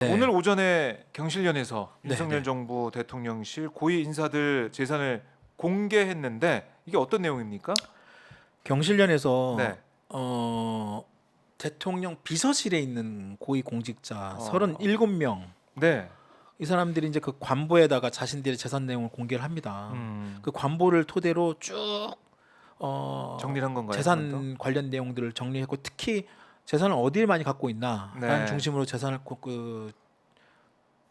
네. 오늘 오전에 경실련에서 네, 윤석열 네. 정부 대통령실 고위 인사들 재산을 공개했는데 이게 어떤 내용입니까? 경실련에서 네. 대통령 비서실에 있는 고위 공직자 어. 37명 네. 이 사람들이 이제 그 관보에다가 자신들의 재산 내용을 공개를 합니다. 그 관보를 토대로 쭉 정리를 한 건가요? 한 번 재산 관련 내용들을 정리했고 특히 재산을 어디에 많이 갖고 있나라는 네. 중심으로 재산을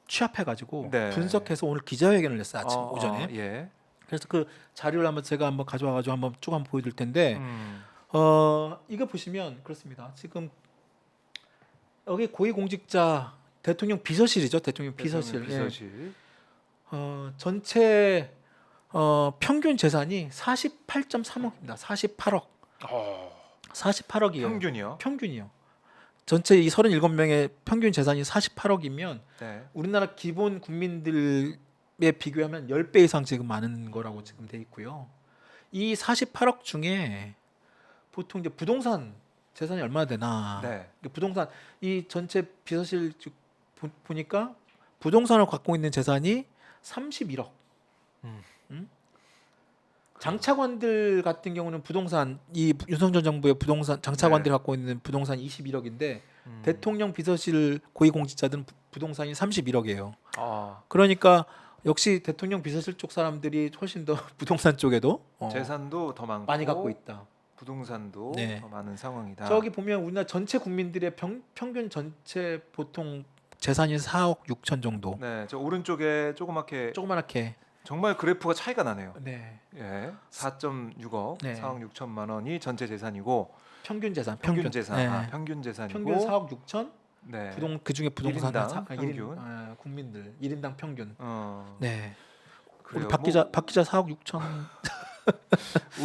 취합해가지고 네. 분석해서 오늘 기자회견을 냈어요 아침 더? 오전에. 예. 그래서 그 자료를 제가 한번 가져와가지고 한번 쭉 한번 보여드릴 텐데 음. 이거 보시면 그렇습니다. 지금 여기 고위공직자 대통령 비서실이죠. 대통령 비서실. 비서실. 전체 평균 재산이 48.3억입니다. 48억. 48억이에요. 평균이요? 평균이요. 전체 이 37명의 평균 재산이 48억이면 네. 우리나라 기본 국민들에 비교하면 10배 이상 지금 많은 거라고 지금 돼 있고요. 이 48억 중에 보통 이제 부동산 재산이 얼마나 되나? 네. 부동산 이 전체 비서실 보니까 부동산을 갖고 있는 재산이 31억. 장차관들 같은 경우는 부동산 이 윤석열 정부의 부동산 장차관들이 갖고 있는 부동산 21억인데 대통령 비서실 고위공직자들은 부동산이 31억이에요. 아. 그러니까 역시 대통령 비서실 쪽 사람들이 훨씬 더 부동산 쪽에도 재산도 더 많고 많이 갖고 있다. 부동산도 네. 더 많은 상황이다. 저기 보면 우리나라 전체 국민들의 평균 전체 보통 재산이 4억 6천 정도. 네. 저 오른쪽에 조그맣게 조그맣게. 정말 그래프가 차이가 나네요. 네. 예, 4.6억, 네. 4억 6천만 원이 전체 재산이고 평균 재산. 평균 재산, 네. 평균 재산이고 평균 4억 6천. 네, 그 중에 부동산 일인당 평균. 국민들 1인당 평균. 어, 네. 그래요. 우리 박 기자 4억 6천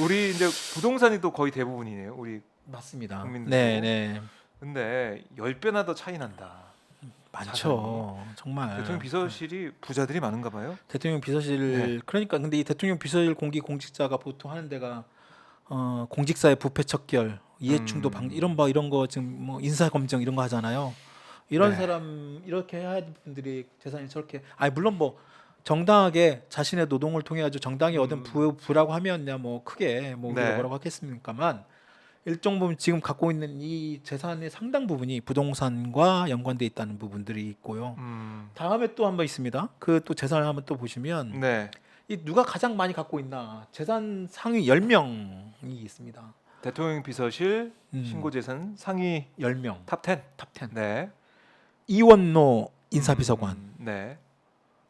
우리 이제 부동산이 또 거의 대부분이네요. 우리 맞습니다. 국민들도. 네, 네. 근데 10배나 더 차이 난다. 많죠. 정말. 대통령 비서실이 부자들이 많은가 봐요. 대통령 비서실 네. 그러니까 근데 이 대통령 비서실 공직자가 보통 하는 데가 공직사의 부패 척결, 이해충돌 방지 이런 거 지금 뭐 인사 검증 이런 거 하잖아요. 이런 네. 사람 이렇게 해야 할 분들이 재산이 저렇게 물론 뭐 정당하게 자신의 노동을 통해 가지고 정당히 얻은 부라고 하면 뭐 크게 뭐 우리가 네. 뭐라고 하겠습니까만 일정 부분 지금 갖고 있는 이 재산의 상당 부분이 부동산과 연관돼 있다는 부분들이 있고요. 다음에 또 한 번 있습니다. 그 또 재산을 한번 또 보시면 네, 이 누가 가장 많이 갖고 있나 재산 상위 10명이 있습니다. 대통령 비서실 신고 재산 상위 10명 탑 10. 탑 10. 네, 이원노 인사비서관 네.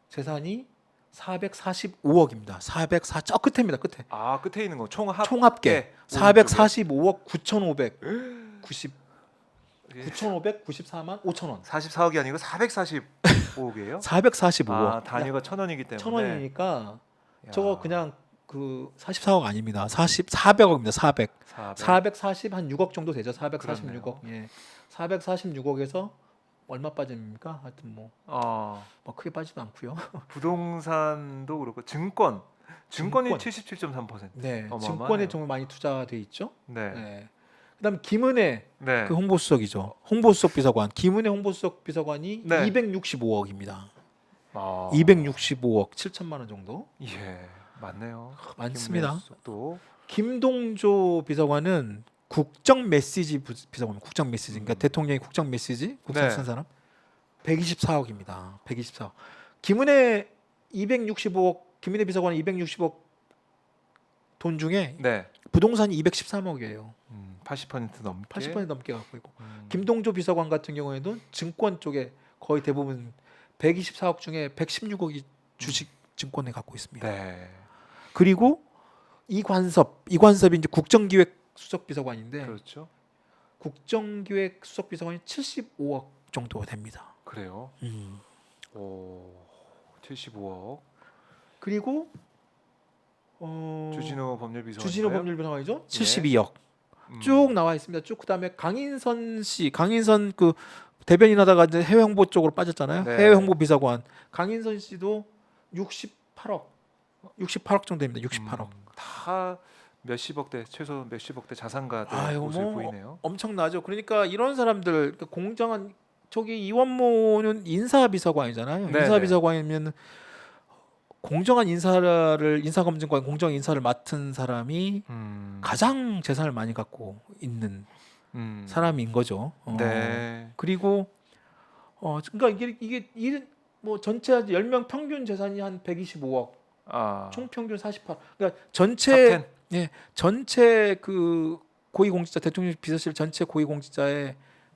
재산이 445억입니다. 404 끝에입니다. 끝에. 아, 끝에 있는 거 총합. 총합계 네, 445억 9,590 예. 9,594만 5천 원. 44억이 아니고 445억이에요? 445억. 아, 단위가 1,000원이기 때문에. 1,000원이니까 야, 저거 그냥 그 44억 아닙니다. 400억입니다. 400. 440 한 6억 정도 되죠. 446억. 예. 446억에서 얼마 빠집니까? 하여튼 뭐 크게 빠지도 않고요. 부동산도 그렇고 증권이 증권. 77.3%. 네. 어마어마하네요. 증권에 정말 많이 투자돼 있죠. 네. 네. 그다음 김은혜 네. 그 홍보수석이죠. 홍보수석 비서관. 김은혜 홍보수석 비서관이 네. 265억입니다. 아. 265억 7천만 원 정도. 예. 맞네요. 많습니다. 또 김동조 비서관은 국정 메시지 비서관. 국정 메시지. 그러니까 대통령의 국정 메시지 국정 네. 쓴 사람. 124억입니다. 124억. 김은혜 265억 김은혜 비서관은 260억 돈 중에 네. 부동산이 213억이에요. 80% 넘게. 80% 넘게 갖고 있고. 김동조 비서관 같은 경우에는 증권 쪽에 거의 대부분 124억 중에 116억이 주식 증권에 갖고 있습니다. 네. 그리고 이관섭이 이제 국정기획 수석 비서관인데 그렇죠. 국정기획 수석 비서관이 75억 정도 됩니다. 그래요. 오. 75억. 그리고 주진우 법률비서관. 주진우 법률비서관이죠. 예. 72억. 쭉 나와 있습니다. 쭉 그다음에 강인선 그 대변인 하다가 이제 해외 홍보 쪽으로 빠졌잖아요. 네. 해외 홍보 비서관 강인선 씨도 68억 정도 됩니다. 68억. 다 몇십억대 최소 몇십억대 자산가들 이거 모습이 뭐 보이네요. 엄청나죠. 그러니까 이런 사람들 그러니까 공정한 저기 이원모는 인사비서관이잖아요. 네네. 인사비서관이면 공정한 인사검증과 공정 인사를 맡은 사람이 가장 재산을 많이 갖고 있는 사람인 거죠. 네. 그리고 그러니까 이게 뭐 전체 10명 평균 재산이 한 125억, 아. 총 평균 48. 그러니까 탑10. 전체 그 고위공직자 대통령 비서실 전체 고위공직자의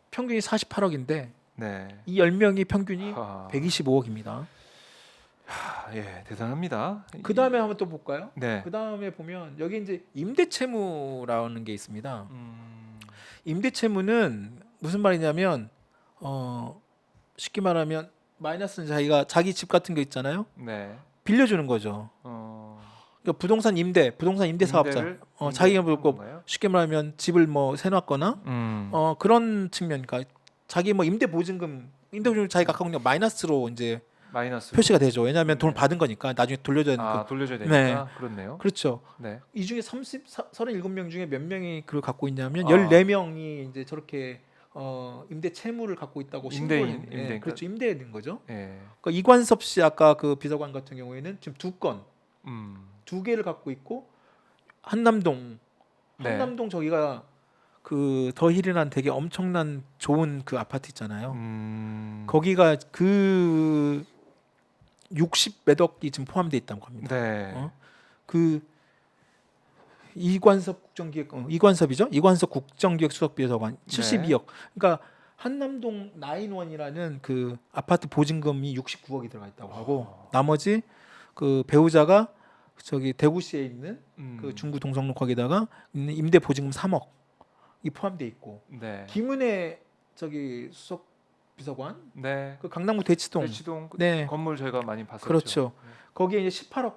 평균이 48억인데 네. 이 10명이 평균이 하. 125억입니다. 예, 대단합니다. 그 다음에 한번 또 볼까요? 네. 그 다음에 보면 여기 이제 임대채무라는 게 있습니다. 임대채무는 무슨 말이냐면 쉽게 말하면 마이너스는 자기 집 같은 거 있잖아요. 네. 빌려주는 거죠. 그러니까 부동산 임대 사업자. 임대를 자기가 임대하는 뭐 건가요? 쉽게 말하면 집을 뭐 세놨거나 그런 측면, 그러니까 자기 뭐 임대 보증금 자기가 갖고 있는 거 마이너스로 이제 마이너스 표시가 되죠. 왜냐하면 네. 돈을 받은 거니까 나중에 돌려줘야 되니까. 돌려줘야 되니까. 그렇네요. 그렇죠. 네. 이 중에 37명 중에 몇 명이 그걸 갖고 있냐면 아. 14명이 이제 저렇게 임대 채무를 갖고 있다고 임대인, 신고를 임대인. 그렇죠. 임대인 거죠. 예. 그러니까 이관섭 씨 아까 그 비서관 같은 경우에는 지금 두 개를 갖고 있고 한남동 네. 저기가 그 더 힐이란 되게 엄청난 좋은 그 아파트 있잖아요. 거기가 그 60몇 억이 지금 포함되어 있다고 합니다. 네. 그 이관섭이죠? 이관섭 국정기획수석비서관 72억. 그러니까 한남동 나인원이라는 그 아파트 보증금이 69억이 들어가 있다고 하고 나머지 그 배우자가 저기 대구시에 있는 그 중구 동성로 거기다가 있는 임대 보증금 3억이 포함되어 있고 네. 김은혜 저기 수석 비서관 네. 그 강남구 대치동 대치동 네. 건물 저희가 많이 봤었죠. 그렇죠. 거기에 이제 18억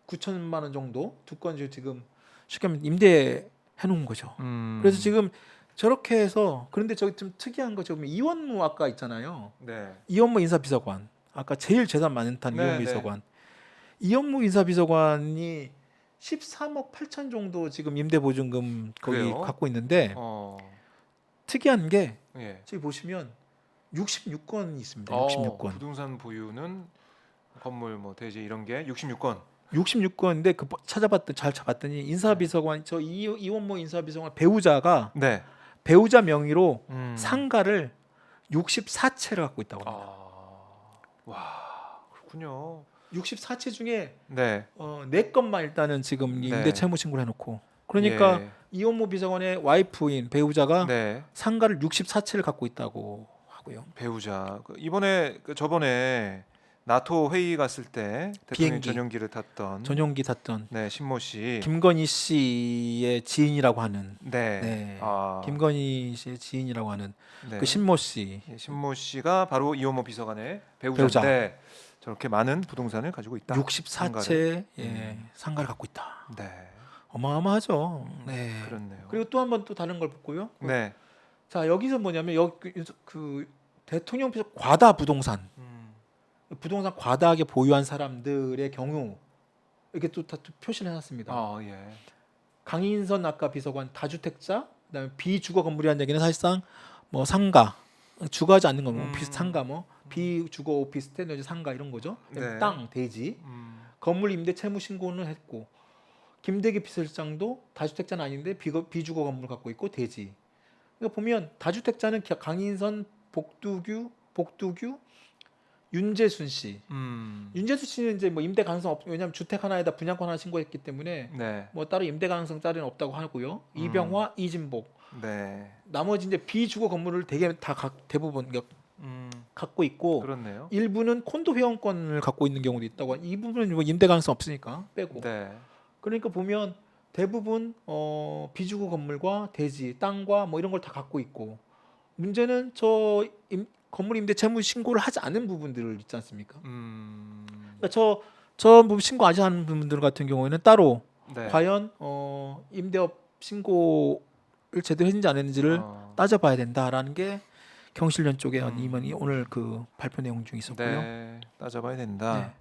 9천만 원 정도 두 건을 지금 쉽게 말하면 임대해 놓은 거죠. 그래서 지금 저렇게 해서 그런데 저기 좀 특이한 거 지금 이원무 아까 있잖아요. 네. 이원무 인사비서관 아까 제일 재산 많다는 네, 이원무 네. 비서관. 이원무 인사비서관이 13억 8천 정도 지금 임대보증금 거기 그래요? 갖고 있는데 특이한 게 예. 저기 보시면 66건이 있습니다. 어, 66건. 부동산 보유는 건물 뭐 대지 이런 게 66건. 66건인데 그 잘 잡았더니 인사비서관 저 이원모 인사비서관 배우자가 네. 배우자 명의로 상가를 상가를 64채를 갖고 있다고 합니다. 와, 그렇군요. 64채 중에 네. 4건만 일단은 지금 네. 임대 채무 신고를 해놓고 그러니까 예. 이원모 비서관의 와이프인 배우자가 네. 상가를 64채를 갖고 있다고 하고요. 배우자. 이번에 저번에 나토 회의 갔을 때 대통령 비행기. 전용기를 탔던 전용기 탔던 네, 신모 씨. 김건희 씨의 지인이라고 하는 네. 네. 아, 김건희 씨의 지인이라고 하는 네. 그 신모 씨. 예, 신모 씨가 바로 이원모 비서관의 배우자인데 저렇게 많은 부동산을 가지고 있다. 64채 상가를 갖고 있다. 네. 어마어마하죠. 네. 그렇네요. 그리고 또 한 번 또 다른 걸 볼고요. 네. 자 여기서 뭐냐면 여기 그 대통령 비서 과다 부동산 과다하게 보유한 사람들의 경우 이렇게 또 다 표시를 해놨습니다. 예. 강인선 아까 비서관 다주택자, 그다음에 비주거 건물이라는 얘기는 사실상 뭐 상가, 주거하지 않는 거 뭐 오피스 상가 뭐 비주거 오피스텔 내지 상가 이런 거죠. 네. 땅, 대지, 건물 임대 채무 신고는 했고 김대기 비서실장도 다주택자는 아닌데 비주거 건물 갖고 있고 대지. 그러니까 보면 다주택자는 강인선, 복두규, 윤재순 씨. 윤재순 씨는 이제 뭐 임대 가능성 없. 왜냐하면 주택 하나에다 분양권 하나 신고했기 때문에 네. 뭐 따로 임대 가능성 짜리는 없다고 하고요. 이병화, 이진복. 네. 나머지 이제 비주거 건물을 대부분 갖고 있고 그렇네요. 일부는 콘도 회원권을 갖고 있는 경우도 있다고. 이 부분은 뭐 임대 가능성 없으니까 빼고. 네. 그러니까 보면 대부분 비주거 건물과 대지, 땅과 뭐 이런 걸 다 갖고 있고 문제는 건물 임대 채무 신고를 하지 않은 부분들 있지 않습니까? 그러니까 저 부분 신고 아직 하는 분들 같은 경우에는 따로 네. 과연 임대업 신고를 제대로 했는지 안 했는지를 따져봐야 된다라는 게 경실련 쪽에 임원이 오늘 그 발표 내용 중에 있었고요. 네. 따져봐야 된다. 네.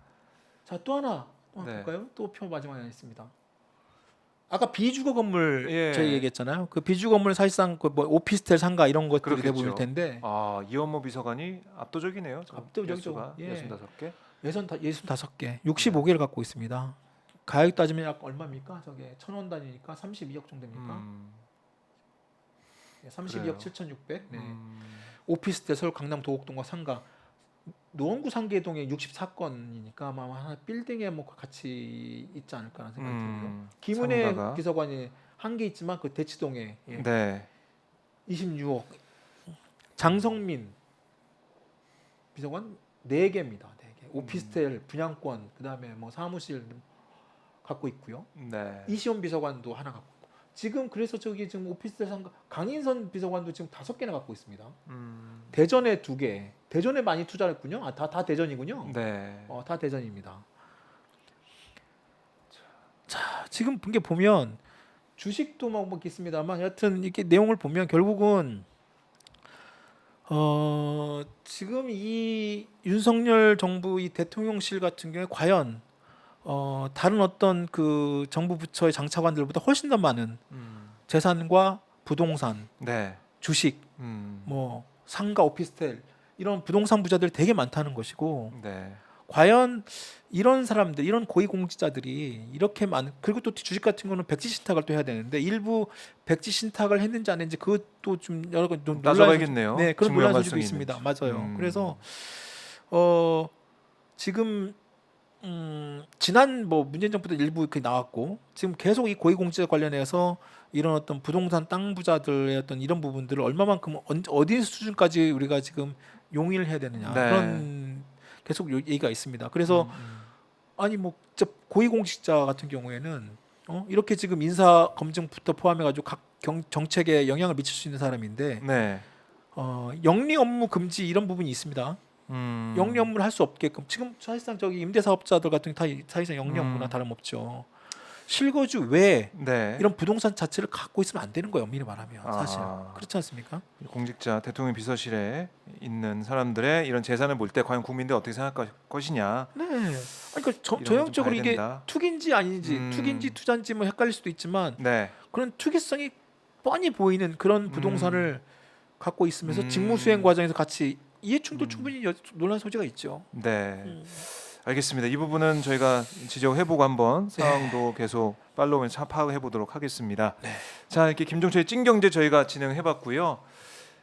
자 또 하나 네. 볼까요? 또 표 마지막에 하나 있습니다. 아까 비주거 건물 예. 저희 얘기했잖아요. 그 비주거 건물 사실상 그 뭐 오피스텔 상가 이런 것들이 그렇겠죠. 대부분일 텐데 이원모 비서관이 압도적이네요. 압도적이죠. 예. 65개. 65개, 65개를 갖고 있습니다. 가격 따지면 약 얼마입니까? 저게 1,000원 단위니까 32억 정도입니까? 네, 32억 그래요. 7,600. 네. 오피스텔 서울 강남 도곡동과 상가 노원구 상계동에 64건이니까 아마 하나 빌딩에 뭐 같이 있지 않을까라는 생각이 들고요. 김은혜 상가가. 비서관이 한 개 있지만 그 대치동에 예. 네. 26억. 장성민 비서관 4개입니다. 4개. 오피스텔 분양권 그다음에 뭐 사무실 갖고 있고요. 네. 이시원 비서관도 하나 갖고 있고. 지금 그래서 저기 지금 오피스텔 상가 강인선 비서관도 지금 5개나 갖고 있습니다. 대전에 2개. 대전에 많이 투자했군요. 다 대전이군요. 네. 다 대전입니다. 자, 지금 이게 보면 주식도 뭐 있습니다만 여하튼 이렇게 내용을 보면 결국은 지금 이 윤석열 정부 이 대통령실 같은 경우에 과연 다른 어떤 그 정부 부처의 장차관들보다 훨씬 더 많은 재산과 부동산, 네. 주식, 뭐 상가, 오피스텔 이런 부동산 부자들이 되게 많다는 것이고 네. 과연 이런 사람들, 이런 고위공직자들이 이렇게 많은 그리고 또 주식 같은 거는 백지 신탁을 또 해야 되는데 일부 백지 신탁을 했는지 안 했는지 그것도 좀 여러 가지 좀 따져봐야겠네요. 네, 그런 직무 논란 소지도 연관성이 있습니다. 있는지. 맞아요. 그래서 지금 지난 뭐 문재인 정부 때 일부 그 나왔고 지금 계속 이 고위공직자 관련해서 이런 어떤 부동산 땅 부자들의 어떤 이런 부분들을 얼마만큼 어디 수준까지 우리가 지금 용인을 해야 되느냐 네. 그런 계속 얘기가 있습니다. 그래서 아니 뭐 진짜 고위공직자 같은 경우에는 이렇게 지금 인사 검증부터 포함해가지고 각 정책에 영향을 미칠 수 있는 사람인데 네. 영리 업무 금지 이런 부분이 있습니다. 영리 업무를 할 수 없게끔 지금 사실상 저기 임대사업자들 같은 게 다 사실상 영리 업무나 다름없죠. 실거주 외에 네. 이런 부동산 자체를 갖고 있으면 안 되는 거예요. 엄밀히 말하면 사실 그렇지 않습니까? 공직자 대통령 비서실에 있는 사람들의 이런 재산을 볼 때 과연 국민들 어떻게 생각할 것이냐. 네. 그러니까 좀 전형적으로 봐야 이게 된다. 투기인지 아닌지, 투기인지 투자인지 뭐 헷갈릴 수도 있지만 네. 그런 투기성이 뻔히 보이는 그런 부동산을 갖고 있으면서 직무 수행 과정에서 같이 이해충돌 충분히 논란 소지가 있죠. 네. 알겠습니다. 이 부분은 저희가 지적해보고 한번 상황도 계속 팔로우면서 파악해 보도록 하겠습니다. 네. 자, 이렇게 김종철의 찐경제 저희가 진행해봤고요.